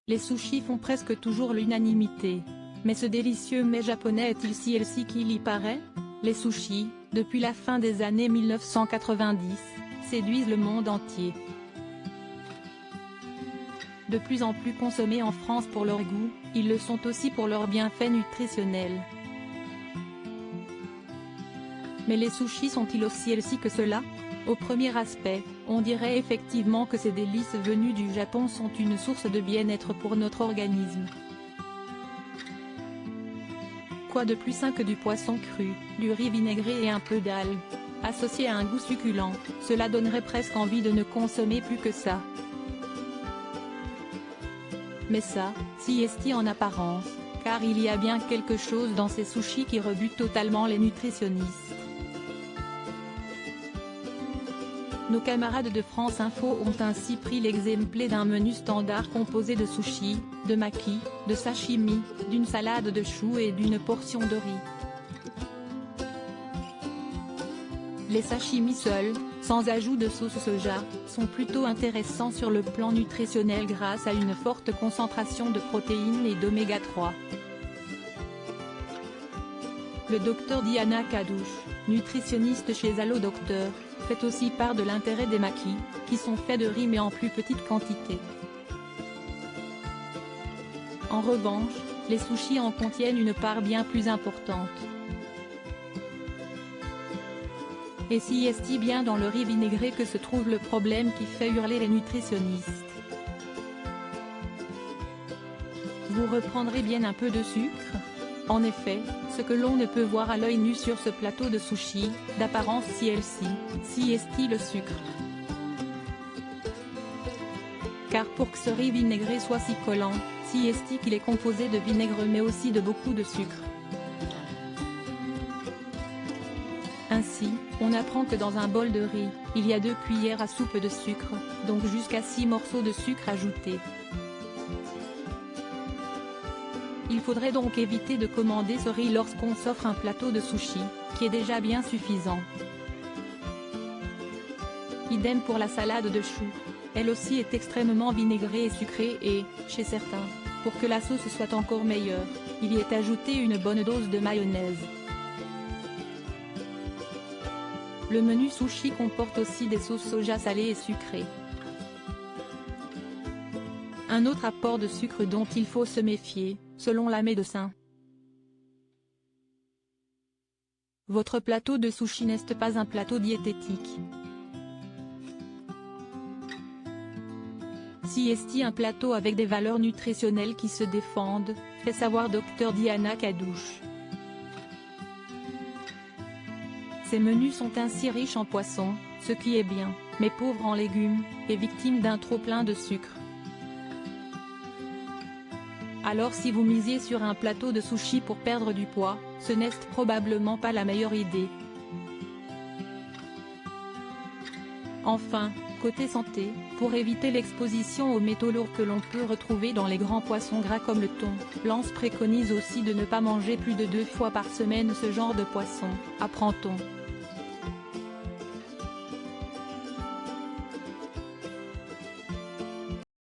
Les sushis font presque toujours l'unanimité. Mais ce délicieux mets japonais est-il si healthy qu'il y paraît? Les sushis, depuis la fin des années 1990, séduisent le monde entier. De plus en plus consommés en France pour leur goût, ils le sont aussi pour leurs bienfaits nutritionnels. Mais les sushis sont-ils aussi healthy que cela? Au premier aspect, on dirait effectivement que ces délices venues du Japon sont une source de bien-être pour notre organisme. Quoi de plus sain que du poisson cru, du riz vinaigré et un peu d'algues? Associé à un goût succulent, cela donnerait presque envie de ne consommer plus que ça. Mais ça, si est-il en apparence, car il y a bien quelque chose dans ces sushis qui rebute totalement les nutritionnistes. Nos camarades de France Info ont ainsi pris l'exemple d'un menu standard composé de sushis, de maki, de sashimi, d'une salade de choux et d'une portion de riz. Les sashimi seuls, sans ajout de sauce soja, sont plutôt intéressants sur le plan nutritionnel grâce à une forte concentration de protéines et d'oméga 3. Le Dr Diana Kadouche, nutritionniste chez Allo Docteur, fait aussi part de l'intérêt des makis, qui sont faits de riz mais en plus petite quantité. En revanche, les sushis en contiennent une part bien plus importante. Et si est-il bien dans le riz vinaigré que se trouve le problème qui fait hurler les nutritionnistes? Vous reprendrez bien un peu de sucre? En effet, ce que l'on ne peut voir à l'œil nu sur ce plateau de sushis, d'apparence si est-il le sucre. Car pour que ce riz vinaigré soit si collant, si est-il qu'il est composé de vinaigre mais aussi de beaucoup de sucre. Ainsi, on apprend que dans un bol de riz, il y a 2 cuillères à soupe de sucre, donc jusqu'à 6 morceaux de sucre ajoutés. Il faudrait donc éviter de commander ce riz lorsqu'on s'offre un plateau de sushi, qui est déjà bien suffisant. Idem pour la salade de choux. Elle aussi est extrêmement vinaigrée et sucrée et, chez certains, pour que la sauce soit encore meilleure, il y est ajouté une bonne dose de mayonnaise. Le menu sushi comporte aussi des sauces soja salées et sucrées. Un autre apport de sucre dont il faut se méfier, selon la médecin. Votre plateau de sushi n'est pas un plateau diététique. Si est-il un plateau avec des valeurs nutritionnelles qui se défendent, fait savoir Dr Diana Kadouche. Ces menus sont ainsi riches en poissons, ce qui est bien, mais pauvres en légumes, et victimes d'un trop-plein de sucre. Alors si vous misiez sur un plateau de sushi pour perdre du poids, ce n'est probablement pas la meilleure idée. Enfin, côté santé, pour éviter l'exposition aux métaux lourds que l'on peut retrouver dans les grands poissons gras comme le thon, l'ANS préconise aussi de ne pas manger plus de 2 fois par semaine ce genre de poisson, apprend-on.